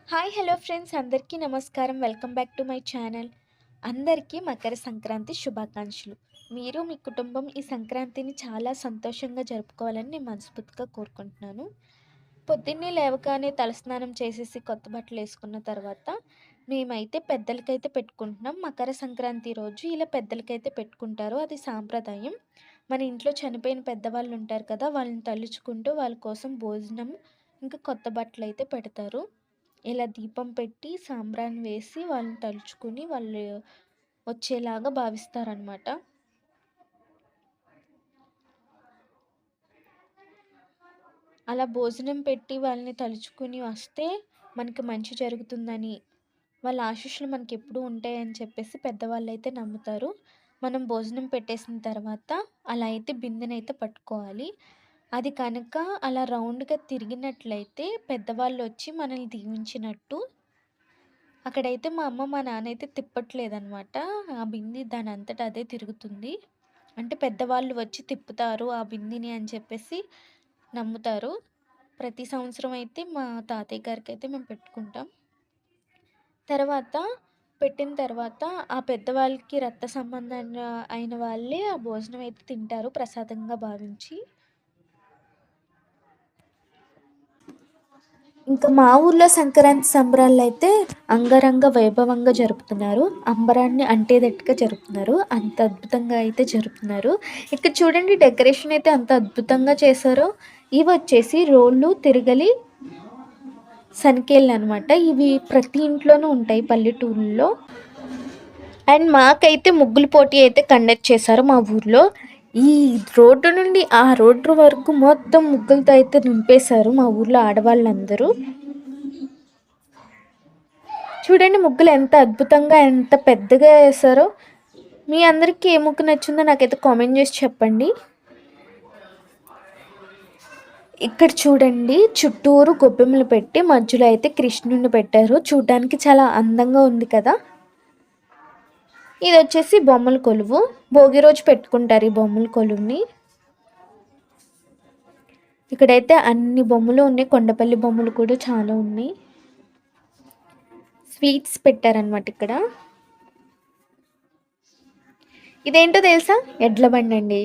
Hi hello friends అందరికీ నమస్కారం. Welcome back to my channel. అందరికీ మకర సంక్రాంతి శుభాకాంక్షలు. మీరు మీ కుటుంబం ఈ సంక్రాంతిని చాలా సంతోషంగా జరుపుకోవాలని నేను మనస్ఫూర్తిగా కోరుకుంటున్నాను. పొద్దున్నే లేవగానే తలస్నానం చేసేసి కొత్త బట్టలు వేసుకున్న తర్వాత మేమైతే పెద్దలకైతే పెట్టుకుంటున్నాం. మకర సంక్రాంతి రోజు ఇలా పెద్దలకైతే పెట్టుకుంటారు. అది సాంప్రదాయం. మన ఇంట్లో చనిపోయిన పెద్దవాళ్ళు ఉంటారు కదా, వాళ్ళని తలుచుకుంటూ వాళ్ళ కోసం భోజనం ఇంకా కొత్త బట్టలు అయితే పెడతారు. ఇలా దీపం పెట్టి సాంబ్రాణి వేసి వాళ్ళని తలుచుకుని వాళ్ళు వచ్చేలాగా భావిస్తారనమాట. అలా భోజనం పెట్టి వాళ్ళని తలుచుకుని వస్తే మనకి మంచి జరుగుతుందని, వాళ్ళ ఆశీస్సులు మనకి ఎప్పుడూ ఉంటాయని చెప్పేసి పెద్దవాళ్ళైతే నమ్ముతారు. మనం భోజనం పెట్టేసిన తర్వాత అలా అయితే బిందెనైతే పట్టుకోవాలి. అది కనుక అలా రౌండ్‌గా తిరిగినట్లయితే పెద్దవాళ్ళు వచ్చి మనల్ని దీవించినట్టు. అక్కడైతే మా అమ్మ, మా నాన్న అయితే తిప్పట్లేదనమాట. ఆ బింది దానంతట అదే తిరుగుతుంది. అంటే పెద్దవాళ్ళు వచ్చి తిప్పుతారు ఆ బిందిని అని చెప్పేసి నమ్ముతారు. ప్రతి సంవత్సరం అయితే మా తాతయ్య గారికైతే మేము పెట్టుకుంటాం. తర్వాత పెట్టిన తర్వాత ఆ పెద్దవాళ్ళకి రక్త సంబంధాన అయిన వాళ్ళే ఆ భోజనం అయితే తింటారు ప్రసాదంగా భావించి. ఇంకా మా ఊర్లో సంక్రాంతి సంబరాలైతే అంగరంగ వైభవంగా జరుపుతున్నారు. అంబరాన్ని అంటేదట్టుగా జరుపుతున్నారు. అంత అద్భుతంగా అయితే జరుపుతున్నారు. ఇక్కడ చూడండి డెకరేషన్ అయితే అంత అద్భుతంగా చేశారో. ఇవొచ్చేసి రోళ్ళు, తిరగలి, సనికేళ్ళనమాట. ఇవి ప్రతి ఇంట్లోనూ ఉంటాయి పల్లెటూరుల్లో. అండ్ మాకైతే ముగ్గుల పోటీ అయితే కండక్ట్ చేశారు మా ఊర్లో. ఈ రోడ్డు నుండి ఆ రోడ్డు వరకు మొత్తం ముగ్గులతో అయితే నింపేశారు మా ఊర్లో ఆడవాళ్ళందరూ. చూడండి ముగ్గులు ఎంత అద్భుతంగా ఎంత పెద్దగా వేశారో. మీ అందరికీ ఏ ముగ్గు నచ్చిందో నాకైతే కామెంట్ చేసి చెప్పండి. ఇక్కడ చూడండి చుట్టూరు గొబ్బెమ్మలు పెట్టి మధ్యలో అయితే కృష్ణుడిని పెట్టారు. చూడడానికి చాలా అందంగా ఉంది కదా. ఇది వచ్చేసి బొమ్మల కొలువు. భోగి రోజు పెట్టుకుంటారు ఈ బొమ్మల కొలువుని. ఇక్కడైతే అన్ని బొమ్మలు ఉన్నాయి. కొండపల్లి బొమ్మలు కూడా చాలా ఉన్నాయి. స్వీట్స్ పెట్టారనమాట ఇక్కడ. ఇదేంటో తెలుసా? ఎడ్ల బండి అండి.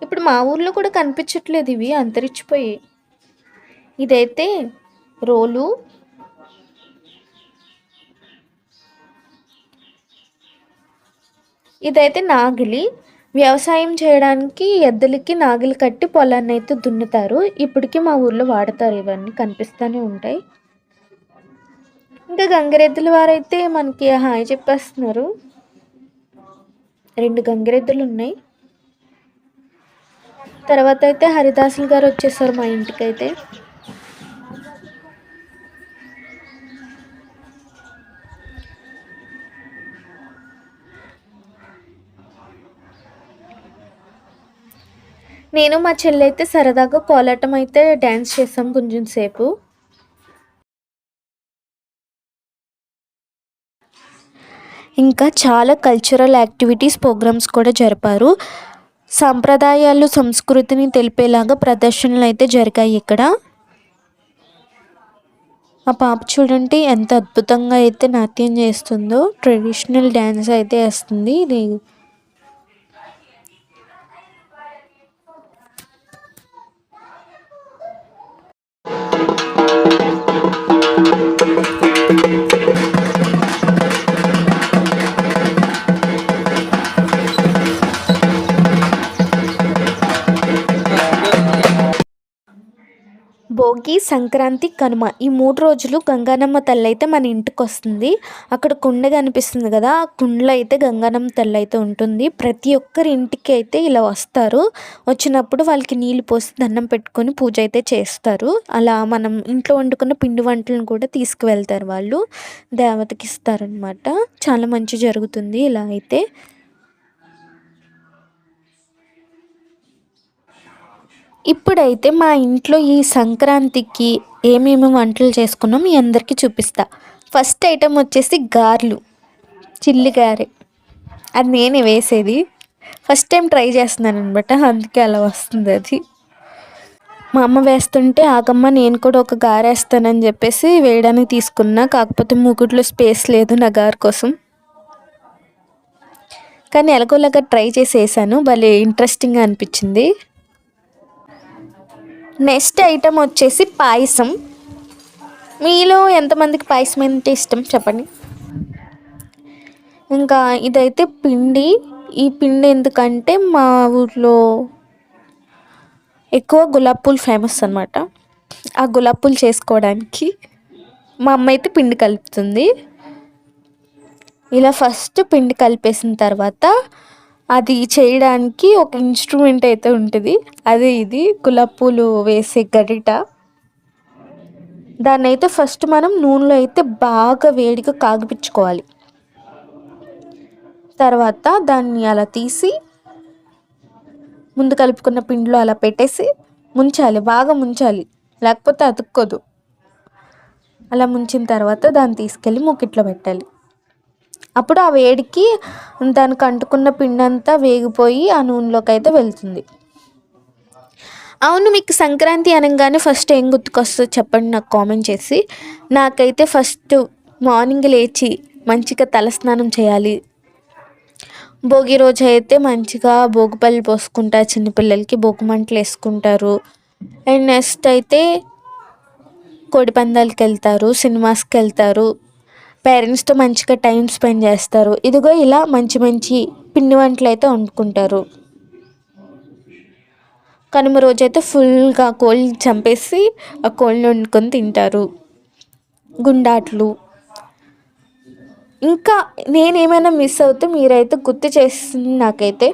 ఇప్పుడు మా ఊర్లో కూడా కనిపించట్లేదు, ఇవి అంతరించిపోయాయి. ఇదైతే రోలు, ఇదైతే నాగిలి. వ్యవసాయం చేయడానికి ఎద్దులకి నాగిలి కట్టి పొలాన్ని అయితే దున్నుతారు. ఇప్పటికీ మా ఊర్లో వాడతారు. ఇవన్నీ కనిపిస్తూనే ఉంటాయి. ఇంకా గంగిరెద్దుల వారైతే మనకి హాయ్ చెప్పేస్తున్నారు. 2 గంగిరెద్దులు ఉన్నాయి. తర్వాత అయితే హరిదాసులు గారు వచ్చేసారు మా ఇంటికైతే. నేను మా చెల్లి అయితే సరదాగా కోలాటం అయితే డ్యాన్స్ చేసాం కొంచెం సేపు. ఇంకా చాలా కల్చరల్ యాక్టివిటీస్ ప్రోగ్రామ్స్ కూడా జరిపారు. సాంప్రదాయాలు సంస్కృతిని తెలిపేలాగా ప్రదర్శనలు అయితే జరిగాయి ఇక్కడ. ఆ పాప చూడండి ఎంత అద్భుతంగా అయితే నాట్యం చేస్తుందో. ట్రెడిషనల్ డ్యాన్స్ అయితే వేస్తుంది. ఇది భోగి, సంక్రాంతి, కనుమ ఈ 3 రోజులు గంగానమ్మ తల్లి అయితే మన ఇంటికి వస్తుంది. అక్కడ కుండ కనిపిస్తుంది కదా, ఆ కుండలో అయితే గంగానమ్మ తల్లి అయితే ఉంటుంది. ప్రతి ఒక్కరి ఇంటికి అయితే ఇలా వస్తారు. వచ్చినప్పుడు వాళ్ళకి నీళ్ళు పోసి దండం పెట్టుకొని పూజ అయితే చేస్తారు. అలా మనం ఇంట్లో వండుకున్న పిండి వంటలను కూడా తీసుకువెళ్తారు వాళ్ళు, దేవతకి ఇస్తారనమాట. చాలా మంచి జరుగుతుంది ఇలా అయితే. ఇప్పుడైతే మా ఇంట్లో ఈ సంక్రాంతికి ఏమేమి వంటలు చేసుకున్నాం మీ అందరికీ చూపిస్తా. ఫస్ట్ ఐటెం వచ్చేసి గారెలు, చిల్లి గారె. అది నేనే వేసేది. ఫస్ట్ టైం ట్రై చేస్తున్నాను అనమాట, అందుకే అలా వస్తుంది అది. మా అమ్మ వేస్తుంటే ఆగమ్మ నేను కూడా ఒక గారేస్తానని చెప్పేసి వేయడానికి తీసుకున్నా. కాకపోతే మూకుట్లో స్పేస్ లేదు నా గారు కోసం. కానీ ఎలాగోలాగా ట్రై చేసి వేసాను. భలే ఇంట్రెస్టింగ్గా అనిపించింది. నెక్స్ట్ ఐటమ్ వచ్చేసి పాయసం. మీలో ఎంతమందికి పాయసం అంటే ఇష్టం చెప్పండి. ఇంకా ఇదైతే పిండి. ఈ పిండి ఎందుకంటే మా ఊర్లో ఎక్కువ గులాబ్ పూలు ఫేమస్ అనమాట. ఆ గులాబ్ పూలు చేసుకోవడానికి మా అమ్మ అయితే పిండి కలుపుతుంది. ఇలా ఫస్ట్ పిండి కలిపేసిన తర్వాత అది చేయడానికి ఒక ఇన్స్ట్రుమెంట్ అయితే ఉంటుంది. అదే ఇది గులాబ్ పూలు వేసే గరిట. దాన్ని అయితే ఫస్ట్ మనం నూనెలో అయితే బాగా వేడిగా కాగిపించుకోవాలి. తర్వాత దాన్ని అలా తీసి ముందు కలుపుకున్న పిండిలో అలా పెట్టేసి ముంచాలి, బాగా ముంచాలి, లేకపోతే అతుక్కోదు. అలా ముంచిన తర్వాత దాన్ని తీసుకెళ్ళి మూకిట్లో పెట్టాలి. అప్పుడు ఆ వేడికి దానికి అంటుకున్న పిండి అంతా వేగిపోయి ఆ నూనెలోకి అయితే వెళ్తుంది. అవును, మీకు సంక్రాంతి అనగానే ఫస్ట్ ఏం గుర్తుకొస్తుందో చెప్పండి నాకు కామెంట్ చేసి. నాకైతే ఫస్ట్ మార్నింగ్ లేచి మంచిగా తలస్నానం చేయాలి. భోగి రోజు అయితే మంచిగా భోగిపళ్ళు పోసుకుంటారు, చిన్నపిల్లలకి భోగిమంటలు వేసుకుంటారు. అండ్ నెక్స్ట్ అయితే కోడిపందాలకి వెళ్తారు, సినిమాస్కి వెళ్తారు, పేరెంట్స్తో మంచిగా టైం స్పెండ్ చేస్తారు. ఇదిగో ఇలా మంచి మంచి పిండి వంటలు అయితే వండుకుంటారు. కనుమ రోజైతే ఫుల్గా కోళ్ళు చంపేసి ఆ కోళ్ళని వండుకొని తింటారు. గుండాట్లు. ఇంకా నేనేమైనా మిస్ అవుతే మీరైతే గుర్తు చేస్తుంది నాకైతే.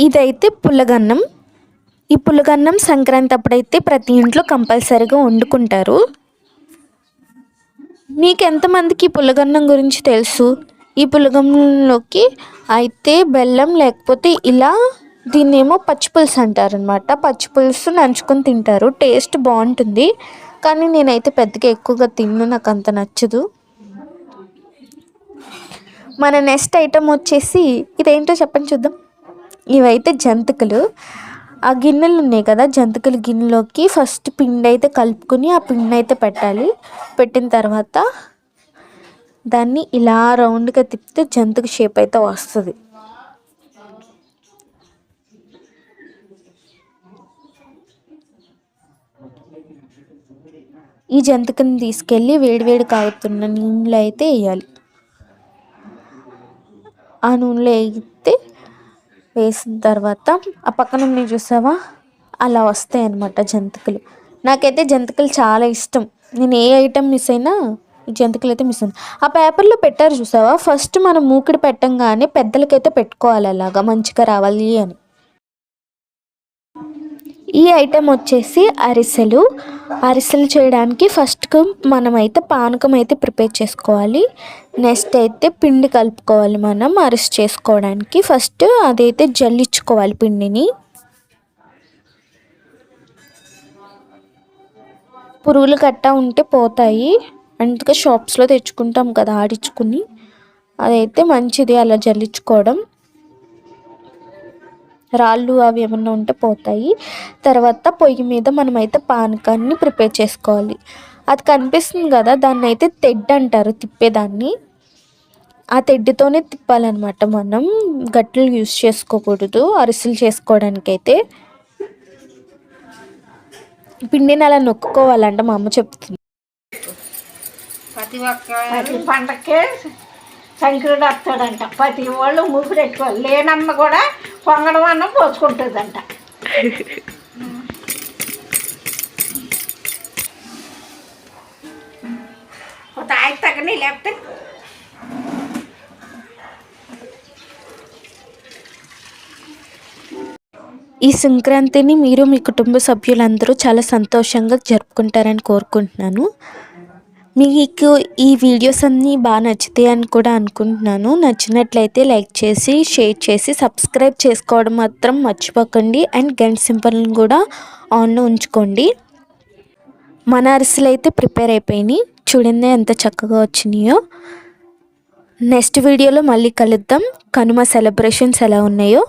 ఇదైతే పుల్లగన్నం. ఈ పుల్లగన్నం సంక్రాంతి అప్పుడైతే ప్రతి ఇంట్లో కంపల్సరీగా వండుకుంటారు. మీకు ఎంతమందికి పుల్లగన్నం గురించి తెలుసు? ఈ పుల్లగన్నంలోకి అయితే బెల్లం లేకపోతే ఇలా దీన్నేమో పచ్చిపులుసు అంటారనమాట. పచ్చిపులుసు నంచుకొని తింటారు. టేస్ట్ బాగుంటుంది. కానీ నేనైతే పెద్దగా ఎక్కువగా తిన్ను, నాకు అంత నచ్చదు. మన నెక్స్ట్ ఐటమ్ వచ్చేసి ఇదేంటో చెప్పండి చూద్దాం. ఇవైతే జంతికలు. ఆ గిన్నెలు ఉన్నాయి కదా, జంతికల గిన్నెలోకి ఫస్ట్ పిండి అయితే కలుపుకొని ఆ పిండి అయితే పెట్టాలి. పెట్టిన తర్వాత దాన్ని ఇలా రౌండ్గా తిప్పితే జంతిక షేప్ అయితే వస్తుంది. ఈ జంతికని తీసుకెళ్ళి వేడివేడి కాగుతున్న నూనెలో అయితే వేయాలి. ఆ నూనెలో వేసిన తర్వాత ఆ పక్కన నేను చూసావా అలా వస్తాయి అన్నమాట జంతికలు. నాకైతే జంతికలు చాలా ఇష్టం. నేను ఏ ఐటెం మిస్ అయినా ఈ జంతికలు అయితే మిస్ అయినా. ఆ పేపర్లో పెట్టారు చూసావా, ఫస్ట్ మనం మూకిడి పెట్టంగానే పెద్దలకైతే పెట్టుకోవాలి, అలాగా మంచిగా రావాలి అని. ఈ ఐటెం వచ్చేసి అరిసెలు. అరిసెలు చేయడానికి ఫస్ట్ మనమైతే పానకం అయితే ప్రిపేర్ చేసుకోవాలి. నెక్స్ట్ అయితే పిండి కలుపుకోవాలి. మనం అరిసె చేసుకోవడానికి ఫస్ట్ అదైతే జల్లించుకోవాలి పిండిని. పురుగులు గట్టా ఉంటే పోతాయి, అందుకే షాప్స్లో తెచ్చుకుంటాం కదా ఆడించుకుని. అదైతే మంచిది అలా జల్లించుకోవడం. రాళ్ళు అవి ఏమన్నా ఉంటే పోతాయి. తర్వాత పొయ్యి మీద మనమైతే పానకాన్ని ప్రిపేర్ చేసుకోవాలి. అది కనిపిస్తుంది కదా, దాన్ని అయితే తెడ్డు అంటారు, తిప్పేదాన్ని. ఆ తెడ్డుతోనే తిప్పాలన్నమాట. మనం గట్లు యూస్ చేసుకోకూడదు అరిసెలు చేసుకోవడానికైతే. పిండిని అలా నొక్కుకోవాలంట మా అమ్మ చెప్తుంది. ప్రతి ఒక్క పండక్కే సంక్రాంతి వస్తాడంట. ప్రతి వాళ్ళు మూకుడు పెట్టుకోవాలి. లేనమ్మ కూడా పొంగడం అన్నం పోసుకుంటుందంట. తాయి తగ్గని లేకపోతే ఈ సంక్రాంతిని మీరు మీ కుటుంబ సభ్యులందరూ చాలా సంతోషంగా జరుపుకుంటారని కోరుకుంటున్నాను. మీకు ఈ వీడియోస్ అన్నీ బాగా నచ్చుతాయి అని కూడా అనుకుంటున్నాను. నచ్చినట్లయితే లైక్ చేసి షేర్ చేసి సబ్స్క్రైబ్ చేసుకోవడం మాత్రం మర్చిపోకండి. అండ్ గంట సింబల్ని కూడా ఆన్లో ఉంచుకోండి. మన అరిసెలు అయితే ప్రిపేర్ అయిపోయినాయి. చూడండి ఎంత చక్కగా వచ్చినాయో. నెక్స్ట్ వీడియోలో మళ్ళీ కలుద్దాం. కనుమ సెలబ్రేషన్స్ ఎలా ఉన్నాయో.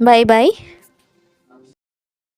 Bye bye.